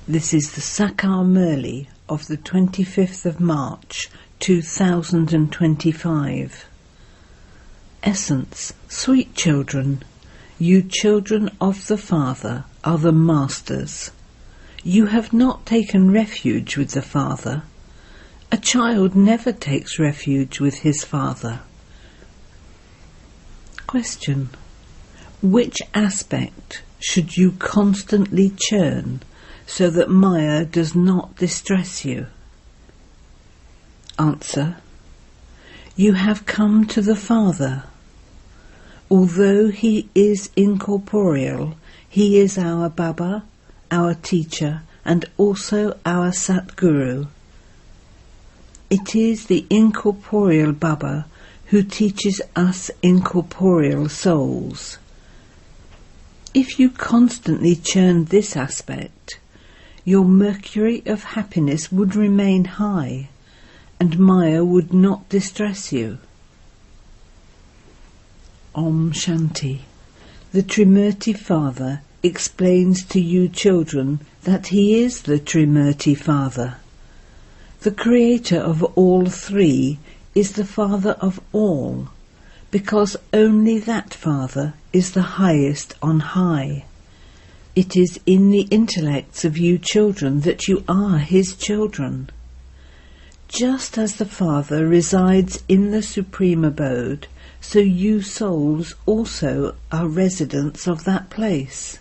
This is the Sakar Murli of the 25th of March 2025. Essence, sweet children, you children of the Father are the masters. You have not taken refuge with the Father. A child never takes refuge with his father. Question: which aspect should you constantly churn so that Maya does not distress you? Answer: you have come to the Father. Although he is incorporeal, he is our Baba, our teacher, and also our Satguru. It is the incorporeal Baba who teaches us incorporeal souls. If you constantly churn this aspect, your mercury of happiness would remain high, and Maya would not distress you. Om Shanti. The Trimurti Father explains to you children that he is the Trimurti Father. The creator of all three is the Father of all, because only that Father is the highest on high. It is in the intellects of you children that you are his children. Just as the Father resides in the supreme abode, so you souls also are residents of that place.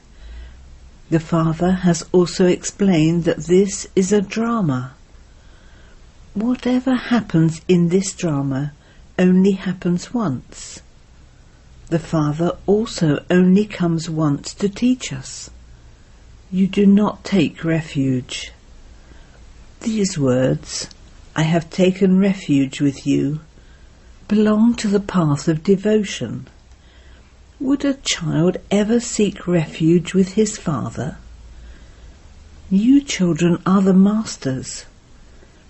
The Father has also explained that this is a drama. Whatever happens in this drama only happens once. The Father also only comes once to teach us. You do not take refuge. These words, "I have taken refuge with you," belong to the path of devotion. Would a child ever seek refuge with his father? You children are the masters.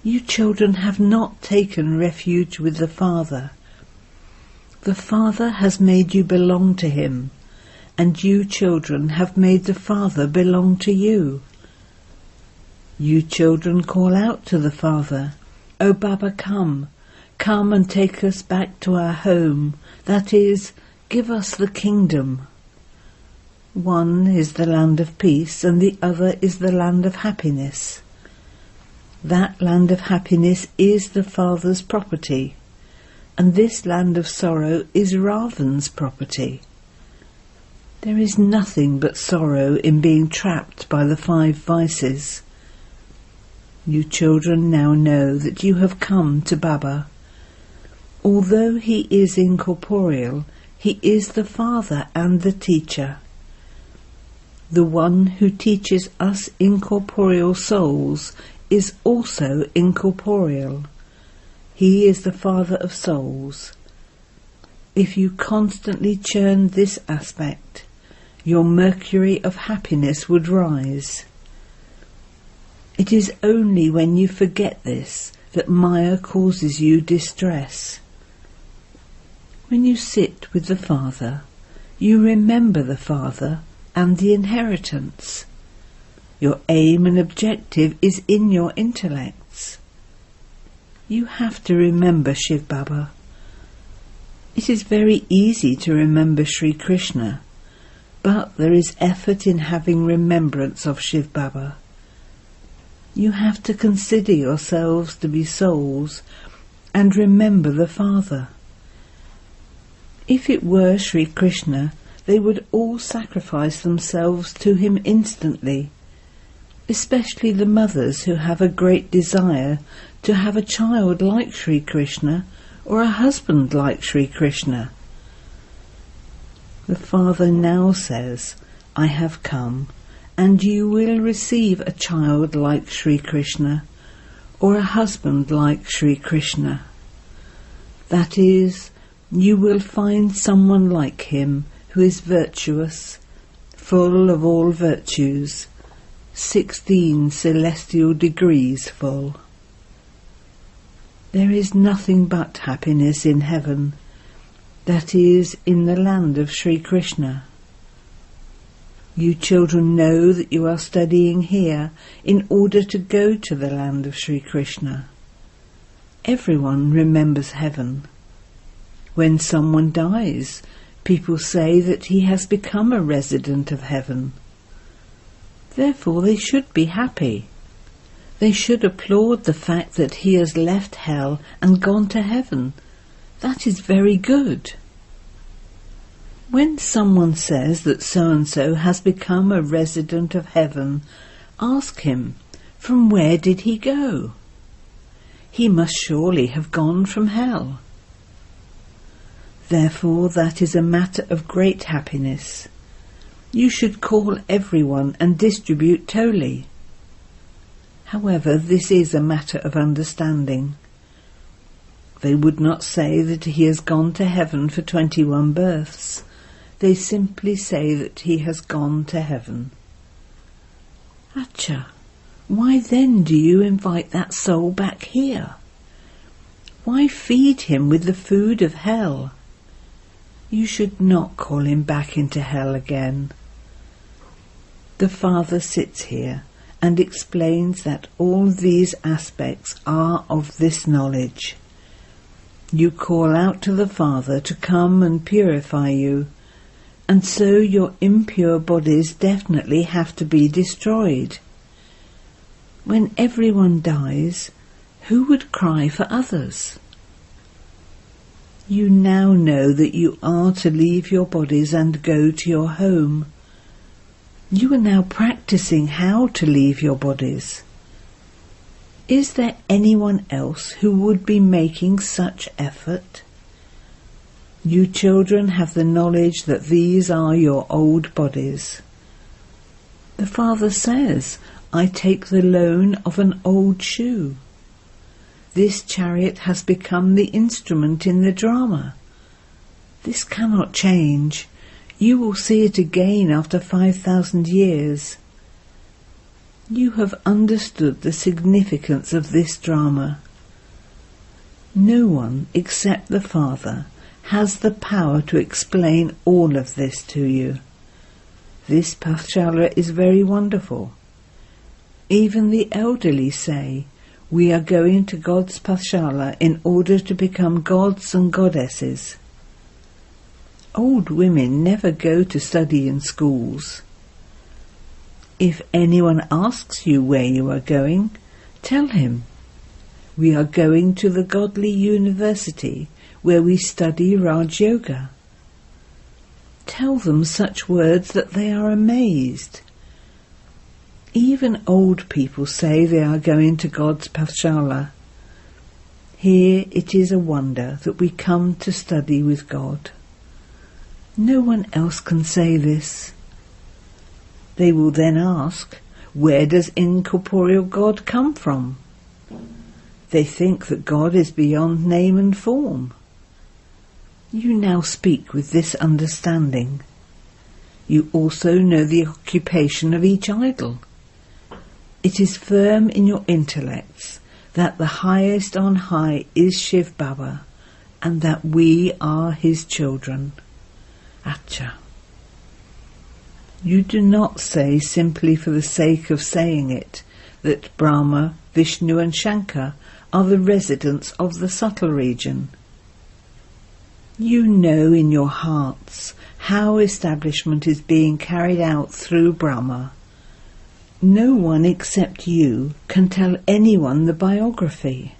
You children have not taken refuge with the Father. The Father has made you belong to him, and you children have made the Father belong to you. You children call out to the Father, "O Baba, come and take us back to our home, that is, give us the kingdom." One is the land of peace and the other is the land of happiness. That land of happiness is the Father's property, and this land of sorrow is Ravan's property. There is nothing but sorrow in being trapped by the 5 vices. You children now know that you have come to Baba. Although he is incorporeal, he is the Father and the teacher. The one who teaches us incorporeal souls is also incorporeal. He is the Father of souls. If you constantly churn this aspect, your mercury of happiness would rise. It is only when you forget this that Maya causes you distress. When you sit with the Father, you remember the Father and the inheritance. Your aim and objective is in your intellects. You have to remember Shiv Baba. It is very easy to remember Sri Krishna, but there is effort in having remembrance of Shiv Baba. You have to consider yourselves to be souls and remember the Father. If it were Sri Krishna, they would all sacrifice themselves to him instantly, especially the mothers who have a great desire to have a child like Sri Krishna or a husband like Sri Krishna. The Father now says, "I have come, and you will receive a child like Sri Krishna or a husband like Sri Krishna. That is, you will find someone like him who is virtuous, full of all virtues, 16 celestial degrees full. There is nothing but happiness in heaven, that is, in the land of Sri Krishna. You children know that you are studying here in order to go to the land of Sri Krishna. Everyone remembers heaven. When someone dies, people say that he has become a resident of heaven. Therefore they should be happy. They should applaud the fact that he has left hell and gone to heaven. That is very good. When someone says that so-and-so has become a resident of heaven, ask him, from where did he go? He must surely have gone from hell. Therefore that is a matter of great happiness. You should call everyone and distribute toli. However, this is a matter of understanding. They would not say that he has gone to heaven for 21 births. They simply say that he has gone to heaven. Acha, why then do you invite that soul back here? Why feed him with the food of hell? You should not call him back into hell again. The Father sits here and explains that all these aspects are of this knowledge. You call out to the Father to come and purify you, and so your impure bodies definitely have to be destroyed. When everyone dies, who would cry for others? You now know that you are to leave your bodies and go to your home. You are now practicing how to leave your bodies. Is there anyone else who would be making such effort? You children have the knowledge that these are your old bodies. The Father says, I take the loan of an old shoe. This chariot has become the instrument in the drama. This cannot change. You will see it again after 5,000 years. You have understood the significance of this drama. No one except the Father has the power to explain all of this to you. This pathshala is very wonderful. Even the elderly say, we are going to God's pathshala in order to become gods and goddesses. Old women never go to study in schools. If anyone asks you where you are going, tell him, we are going to the godly university where we study Raj Yoga. Tell them such words that they are amazed. Even old people say they are going to God's pathshala. Here it is a wonder that we come to study with God. No one else can say this. They will then ask, where does incorporeal God come from? They think that God is beyond name and form. You now speak with this understanding. You also know the occupation of each idol. It is firm in your intellects that the highest on high is Shiv Baba, and that we are his children. Acha. You do not say simply for the sake of saying it that Brahma, Vishnu and Shankar are the residents of the subtle region. You know in your hearts how establishment is being carried out through Brahma. No one except you can tell anyone the biography.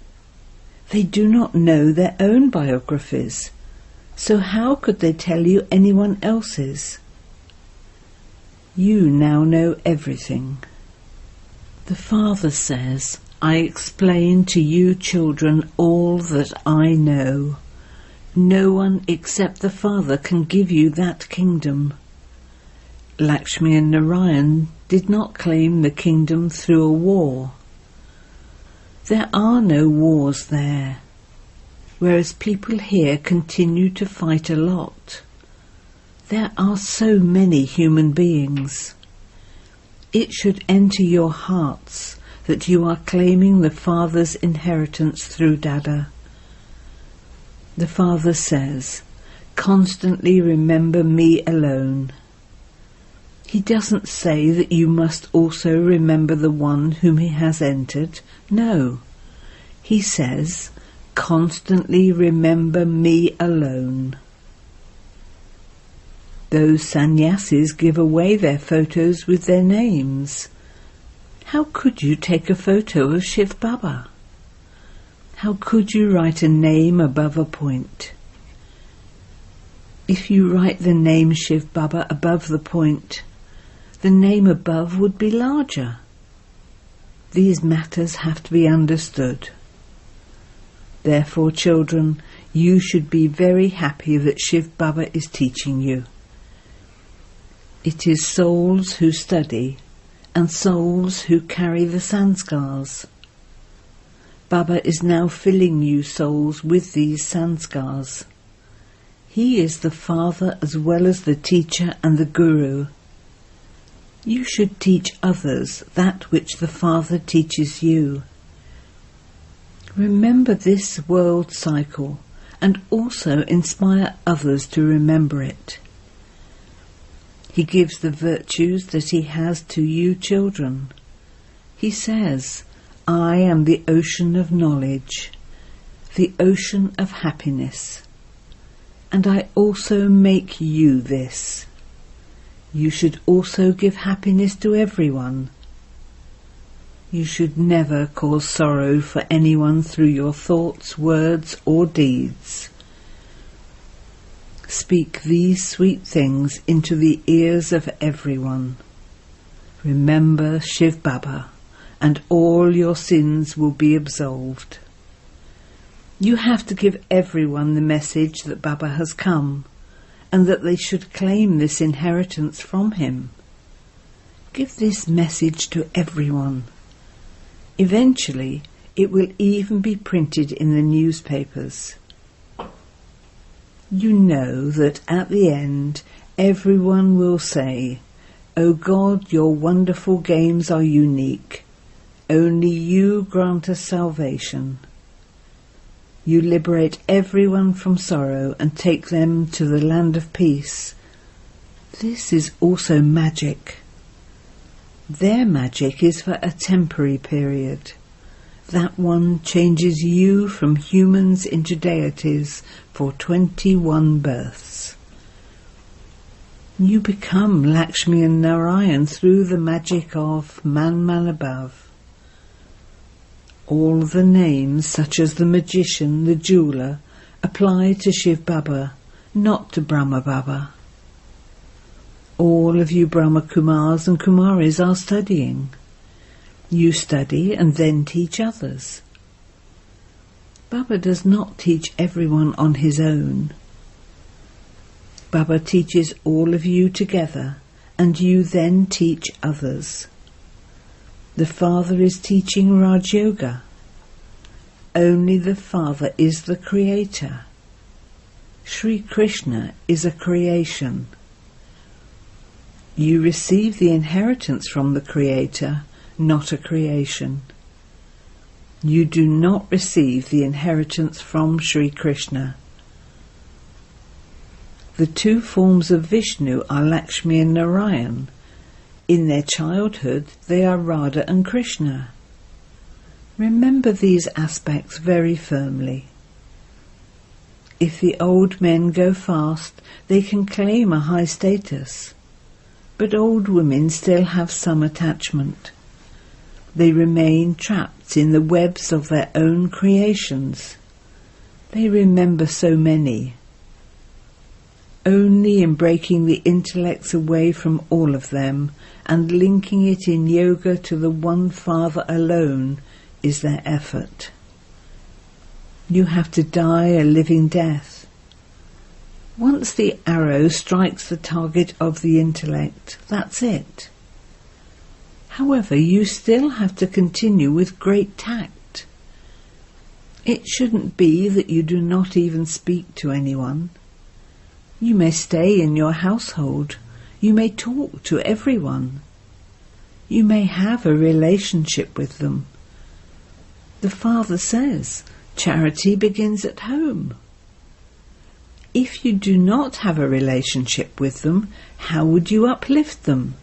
They do not know their own biographies, so how could they tell you anyone else's? You now know everything. The Father says, I explain to you children all that I know. No one except the Father can give you that kingdom. Lakshmi and Narayan did not claim the kingdom through a war. There are no wars there, whereas people here continue to fight a lot. There are so many human beings. It should enter your hearts that you are claiming the Father's inheritance through Dada. The Father says, constantly remember me alone. He doesn't say that you must also remember the one whom he has entered. No. He says, constantly remember me alone. Those sannyasis give away their photos with their names. How could you take a photo of Shiv Baba? How could you write a name above a point? If you write the name Shiv Baba above the point, the name above would be larger. These matters have to be understood. Therefore, children, you should be very happy that Shiv Baba is teaching you. It is souls who study and souls who carry the sanskars. Baba is now filling you souls with these sanskars. He is the father as well as the teacher and the guru. You should teach others that which the Father teaches you. Remember this world cycle and also inspire others to remember it. He gives the virtues that he has to you children. He says, I am the ocean of knowledge, the ocean of happiness, and I also make you this. You should also give happiness to everyone. You should never cause sorrow for anyone through your thoughts, words, or deeds. Speak these sweet things into the ears of everyone. Remember Shiv Baba, and all your sins will be absolved. You have to give everyone the message that Baba has come, and that they should claim this inheritance from him. Give this message to everyone. Eventually, it will even be printed in the newspapers. You know that at the end, everyone will say, O God, your wonderful games are unique. Only you grant us salvation. You liberate everyone from sorrow and take them to the land of peace. This is also magic. Their magic is for a temporary period. That one changes you from humans into deities for 21 births. You become Lakshmi and Narayan through the magic of Man above. All the names, such as the magician, the jeweler, apply to Shiv Baba, not to Brahma Baba. All of you brahmakumaris and kumaris are studying. You study and then teach others. Baba does not teach everyone on his own. Baba teaches all of you together, and you then teach others. The Father is teaching Raj Yoga. Only the Father is the Creator. Sri Krishna is a creation. You receive the inheritance from the Creator, not a creation. You do not receive the inheritance from Sri Krishna. The two forms of Vishnu are Lakshmi and Narayan. In their childhood, they are Radha and Krishna. Remember these aspects very firmly. If the old men go fast, they can claim a high status. But old women still have some attachment. They remain trapped in the webs of their own creations. They remember so many. Only in breaking the intellects away from all of them and linking it in yoga to the one Father alone is their effort. You have to die a living death. Once the arrow strikes the target of the intellect, that's it. However, you still have to continue with great tact. It shouldn't be that you do not even speak to anyone. You may stay in your household. You may talk to everyone. You may have a relationship with them. The Father says, charity begins at home. If you do not have a relationship with them, how would you uplift them?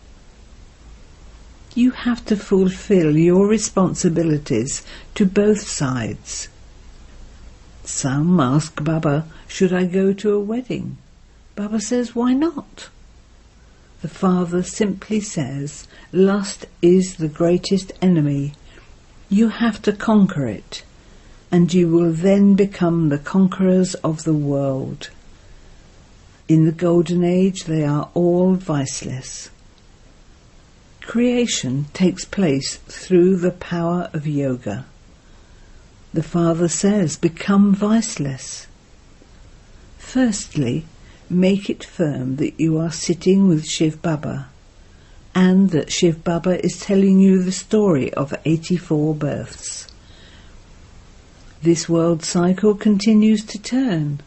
You have to fulfill your responsibilities to both sides. Some ask Baba, should I go to a wedding? Baba says, why not? The Father simply says, lust is the greatest enemy. You have to conquer it, and you will then become the conquerors of the world. In the Golden Age, they are all viceless. Creation takes place through the power of yoga. The Father says, become viceless. Firstly, make it firm that you are sitting with Shiv Baba, and that Shiv Baba is telling you the story of 84 births. This world cycle continues to turn.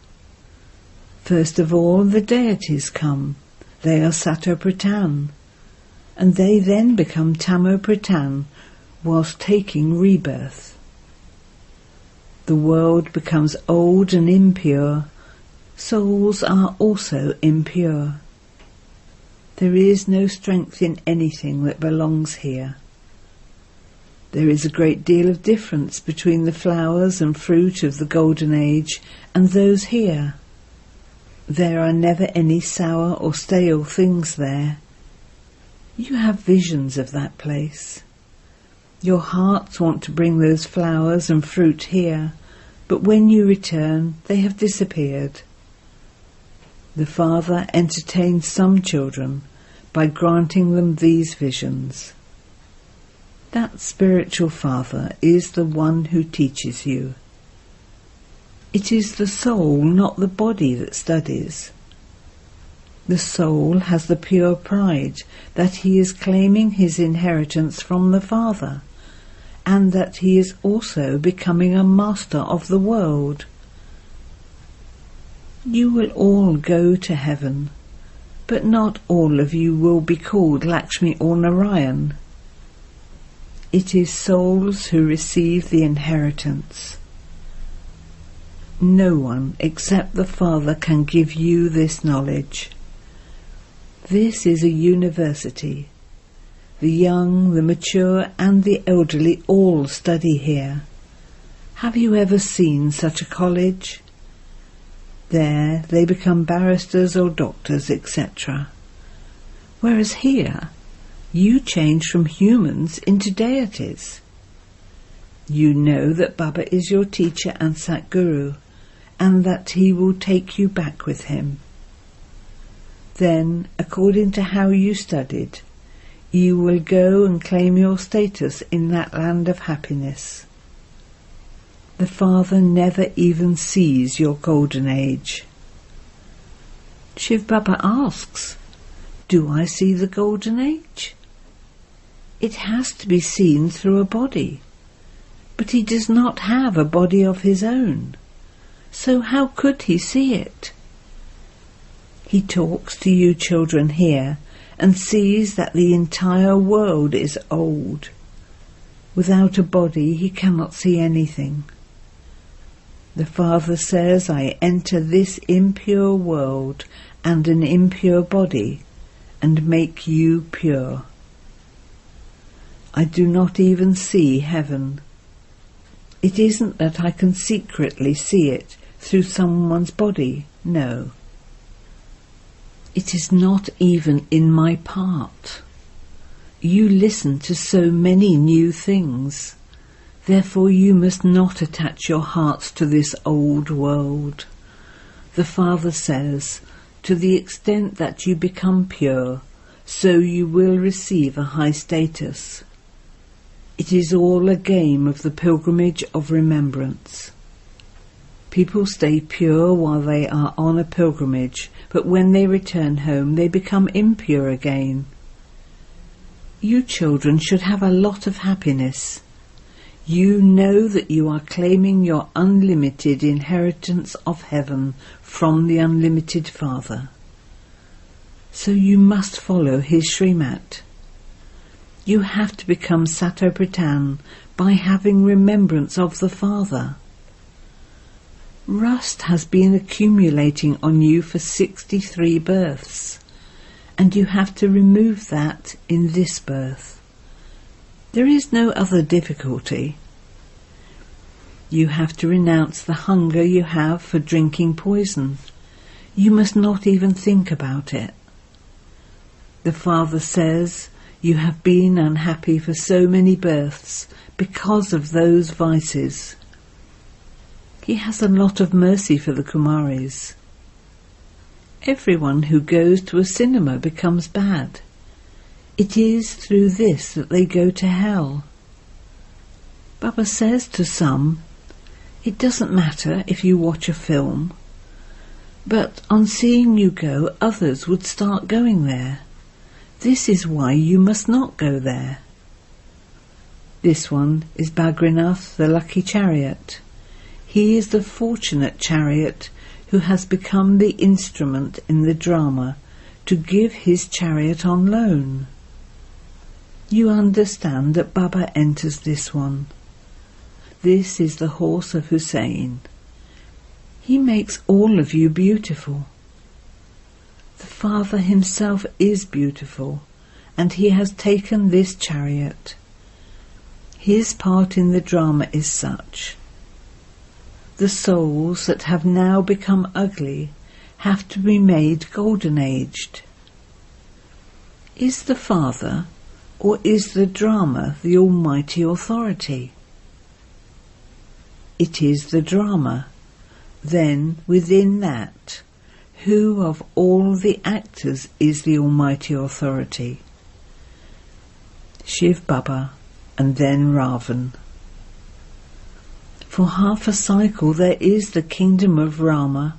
First of all, the deities come. They are Sato Pratan, and they then become Tamo Pratan whilst taking rebirth. The world becomes old and impure. Souls are also impure. There is no strength in anything that belongs here. There is a great deal of difference between the flowers and fruit of the Golden Age and those here. There are never any sour or stale things there. You have visions of that place. Your hearts want to bring those flowers and fruit here, but when you return, they have disappeared. The Father entertains some children by granting them these visions. That spiritual Father is the one who teaches you. It is the soul, not the body, that studies. The soul has the pure pride that he is claiming his inheritance from the Father, and that he is also becoming a master of the world. You will all go to heaven, but not all of you will be called Lakshmi or Narayan. It is souls who receive the inheritance. No one except the Father can give you this knowledge. This is a university. The young, the mature and the elderly all study here. Have you ever seen such a college? There they become barristers or doctors, etc. Whereas here, you change from humans into deities. You know that Baba is your teacher and Satguru, and that he will take you back with him. Then, according to how you studied, you will go and claim your status in that land of happiness. The Father never even sees your Golden Age. Shiv Baba asks, do I see the Golden Age? It has to be seen through a body, but he does not have a body of his own, so how could he see it? He talks to you children here and sees that the entire world is old. Without a body he cannot see anything. The Father says, I enter this impure world and an impure body and make you pure. I do not even see heaven. It isn't that I can secretly see it through someone's body, no. It is not even in my part. You listen to so many new things. Therefore you must not attach your hearts to this old world. The Father says, to the extent that you become pure, so you will receive a high status. It is all a game of the pilgrimage of remembrance. People stay pure while they are on a pilgrimage, but when they return home they become impure again. You children should have a lot of happiness. You know that you are claiming your unlimited inheritance of heaven from the unlimited Father. So you must follow his Srimat. You have to become Sato Pratan by having remembrance of the Father. Rust has been accumulating on you for 63 births, and you have to remove that in this birth. There is no other difficulty. You have to renounce the hunger you have for drinking poison. You must not even think about it. The Father says, you have been unhappy for so many births because of those vices. He has a lot of mercy for the Kumaris. Everyone who goes to a cinema becomes bad. It is through this that they go to hell. Baba says to some, it doesn't matter if you watch a film, but on seeing you go, others would start going there. This is why you must not go there. This one is Bhagrinath, the lucky chariot. He is the fortunate chariot who has become the instrument in the drama to give his chariot on loan. You understand that Baba enters this one. This is the horse of Hussein. He makes all of you beautiful. The Father himself is beautiful, and he has taken this chariot. His part in the drama is such. The souls that have now become ugly have to be made golden-aged. Is the Father or is the drama the almighty authority? It is the drama. Then, within that, who of all the actors is the almighty authority? Shiv Baba, and then Ravan. For half a cycle there is the kingdom of Rama,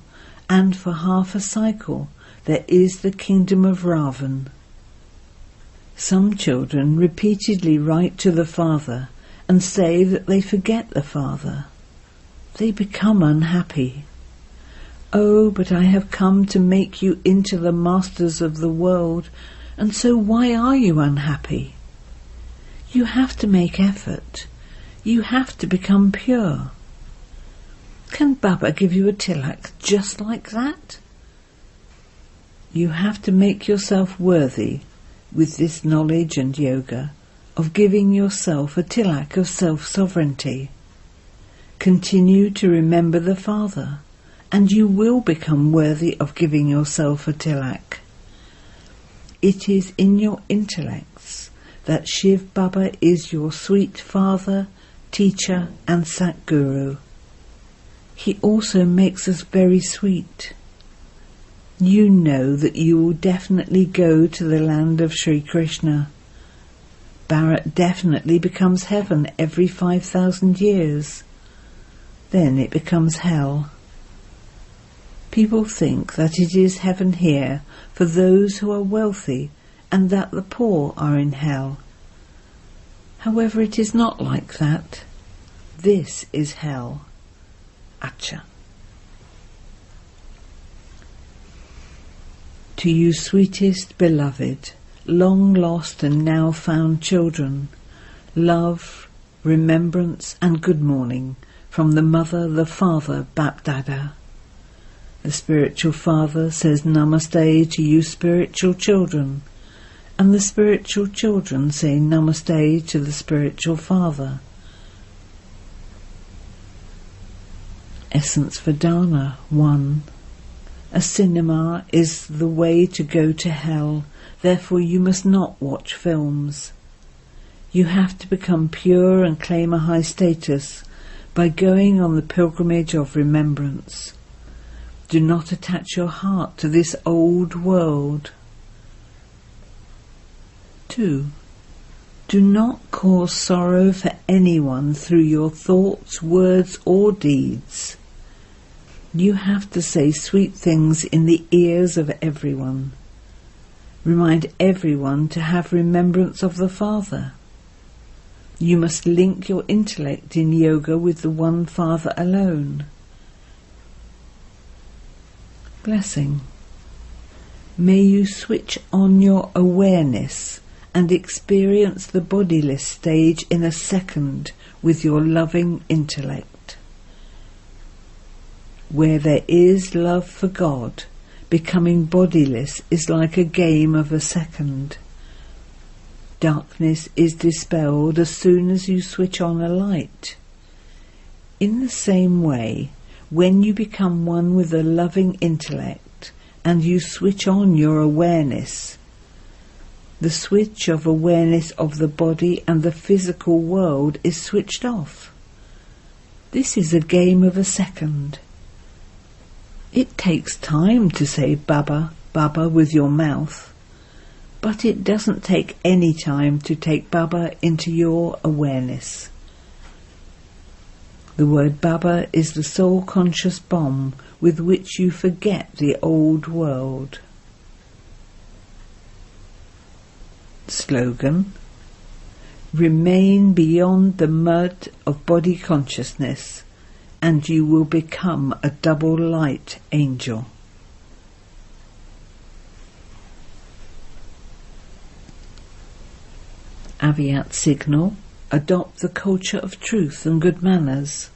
and for half a cycle there is the kingdom of Ravan. Some children repeatedly write to the Father and say that they forget the Father. They become unhappy. Oh, but I have come to make you into the masters of the world, and so why are you unhappy? You have to make effort. You have to become pure. Can Baba give you a tilak just like that? You have to make yourself worthy, with this knowledge and yoga, of giving yourself a tilak of self-sovereignty. Continue to remember the Father, and you will become worthy of giving yourself a tilak. It is in your intellects that Shiv Baba is your sweet Father, teacher and Satguru. He also makes us very sweet. You know that you will definitely go to the land of Sri Krishna. Bharat definitely becomes heaven every 5,000 years. Then it becomes hell. People think that it is heaven here for those who are wealthy and that the poor are in hell. However, it is not like that. This is hell. Acha. To you sweetest beloved, long lost and now found children, love, remembrance and good morning from the Mother, the Father, Bap-Dada. The spiritual Father says Namaste to you spiritual children, and the spiritual children say Namaste to the spiritual Father. Essence Vedana 1. A cinema is the way to go to hell, therefore you must not watch films. You have to become pure and claim a high status by going on the pilgrimage of remembrance. Do not attach your heart to this old world. 2. Do not cause sorrow for anyone through your thoughts, words or deeds. You have to say sweet things in the ears of everyone. Remind everyone to have remembrance of the Father. You must link your intellect in yoga with the one Father alone. Blessing. May you switch on your awareness and experience the bodiless stage in a second with your loving intellect. Where there is love for God, becoming bodiless is like a game of a second. Darkness is dispelled as soon as you switch on a light. In the same way, when you become one with a loving intellect and you switch on your awareness, the switch of awareness of the body and the physical world is switched off. This is a game of a second. It takes time to say Baba, Baba with your mouth, but it doesn't take any time to take Baba into your awareness. The word Baba is the soul conscious bomb with which you forget the old world. Slogan: remain beyond the mud of body consciousness and you will become a double light angel. Aviat signal: adopt the culture of truth and good manners.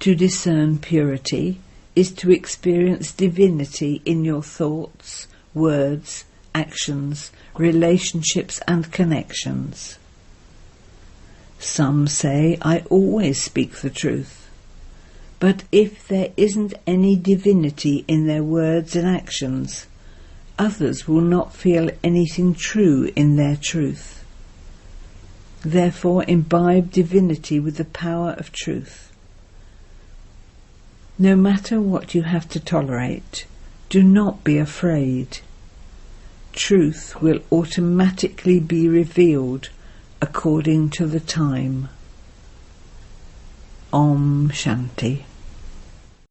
To discern purity is to experience divinity in your thoughts, words, actions, relationships and connections. Some say, I always speak the truth. But if there isn't any divinity in their words and actions, others will not feel anything true in their truth. Therefore imbibe divinity with the power of truth. No matter what you have to tolerate, do not be afraid. Truth will automatically be revealed according to the time. Om Shanti.